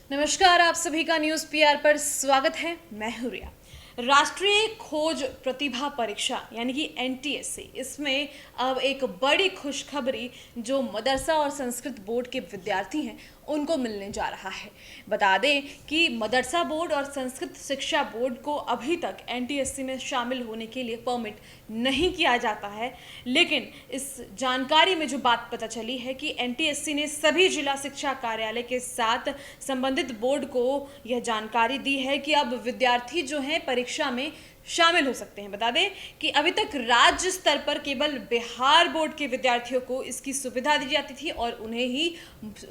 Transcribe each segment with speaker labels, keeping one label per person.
Speaker 1: नमस्कार, आप सभी का न्यूज़ पीआर पर स्वागत है। मैं हूं रिया। राष्ट्रीय खोज प्रतिभा परीक्षा यानी कि एनटीएससी, इसमें अब एक बड़ी खुशखबरी जो मदरसा और संस्कृत बोर्ड के विद्यार्थी हैं उनको मिलने जा रहा है। बता दें कि मदरसा बोर्ड और संस्कृत शिक्षा बोर्ड को अभी तक एनटीएससी में शामिल होने के लिए परमिट नहीं किया जाता है, लेकिन इस जानकारी में जो बात पता चली है कि एनटीएससी ने सभी जिला शिक्षा कार्यालय के साथ संबंधित बोर्ड को यह जानकारी दी है कि अब विद्यार्थी जो हैं परीक्षा में शामिल हो सकते हैं। बता दें कि अभी तक राज्य स्तर पर केवल बिहार बोर्ड के विद्यार्थियों को इसकी सुविधा दी जाती थी और उन्हें ही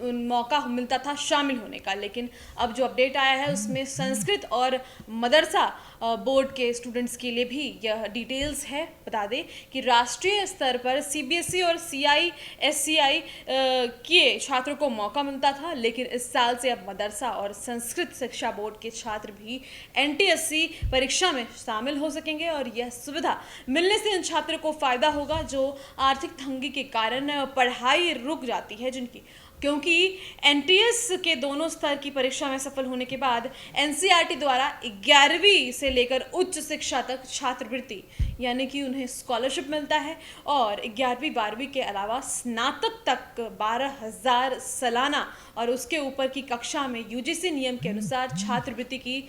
Speaker 1: मौका मिलता था शामिल होने का, लेकिन अब जो अपडेट आया है उसमें संस्कृत और मदरसा बोर्ड के स्टूडेंट्स के लिए भी यह डिटेल्स है। बता दें कि राष्ट्रीय स्तर पर सीबीएसई और सीआईएससीई के छात्रों को मौका मिलता था, लेकिन इस साल से अब मदरसा और संस्कृत शिक्षा बोर्ड के छात्र भी एनटीएससी परीक्षा में शामिल हो सकेंगे और यह सुविधा मिलने से उन छात्रों को फायदा होगा जो आर्थिक तंगी के कारण पढ़ाई रुक जाती है जिनकी, क्योंकि एनटीएस के दोनों स्तर की परीक्षा में सफल होने के बाद एनसीईआरटी द्वारा 11वीं से लेकर उच्च शिक्षा तक छात्रवृत्ति यानी कि उन्हें स्कॉलरशिप मिलता है और 11वीं 12वीं के अलावा स्नातक तक 12,000 सालाना और उसके ऊपर की कक्षा में यूजीसी नियम के अनुसार छात्रवृत्ति की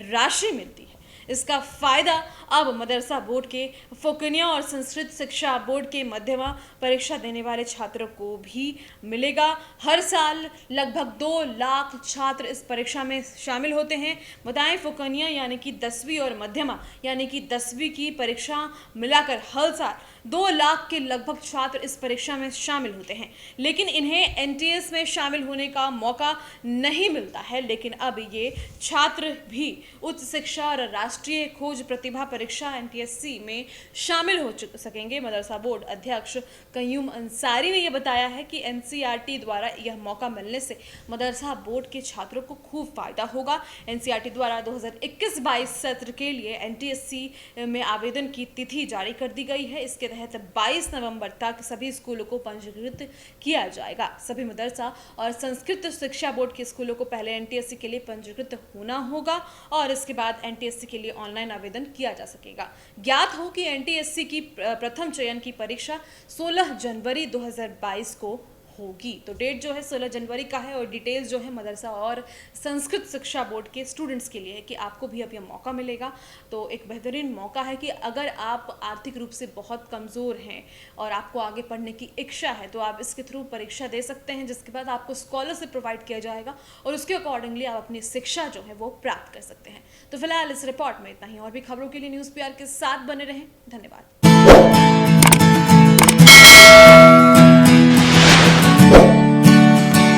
Speaker 1: राशि मिलती है। इसका फायदा अब मदरसा बोर्ड के फोकनिया और संस्कृत शिक्षा बोर्ड के मध्यमा परीक्षा देने वाले छात्रों को भी मिलेगा। हर साल लगभग 2 लाख छात्र इस परीक्षा में शामिल होते हैं। बताएं, फोकनिया यानी कि 10वीं और मध्यमा यानी कि 10वीं की परीक्षा मिलाकर हर साल 2 लाख के लगभग छात्र इस परीक्षा में शामिल होते हैं, लेकिन इन्हें एनटीएस में शामिल होने का मौका नहीं मिलता है। लेकिन अब ये छात्र भी उच्च शिक्षा और राष्ट्रीय खोज प्रतिभा परीक्षा एनटीएससी में शामिल हो सकेंगे। मदरसा बोर्ड अध्यक्ष कयूम अंसारी ने यह बताया है कि एनसीईआरटी द्वारा यह मौका मिलने से मदरसा बोर्ड के छात्रों को खूब फायदा होगा। एनसीईआरटी द्वारा 2021-22 सत्र के लिए एनटीएससी में आवेदन की तिथि जारी कर दी गई है। इसके तहत 22 नवंबर तक सभी स्कूलों को पंजीकृत किया जाएगा। सभी मदरसा और संस्कृत शिक्षा बोर्ड के स्कूलों को पहले एनटीएससी के लिए पंजीकृत होना होगा और इसके बाद एनटीएससी के लिए ऑनलाइन आवेदन किया जा सकेगा। ज्ञात हो कि एनटीएससी की प्रथम चयन की परीक्षा 16 जनवरी 2022 को होगी। तो डेट जो है 16 जनवरी का है और डिटेल्स जो है मदरसा और संस्कृत शिक्षा बोर्ड के स्टूडेंट्स के लिए है कि आपको भी अब यह मौका मिलेगा। तो एक बेहतरीन मौका है कि अगर आप आर्थिक रूप से बहुत कमज़ोर हैं और आपको आगे पढ़ने की इच्छा है तो आप इसके थ्रू परीक्षा दे सकते हैं, जिसके बाद आपको स्कॉलरशिप प्रोवाइड किया जाएगा और उसके अकॉर्डिंगली आप अपनी शिक्षा जो है वो प्राप्त कर सकते हैं। तो फिलहाल इस रिपोर्ट में इतना ही। और भी खबरों के लिए न्यूज़ पीआर के साथ बने रहें। धन्यवाद।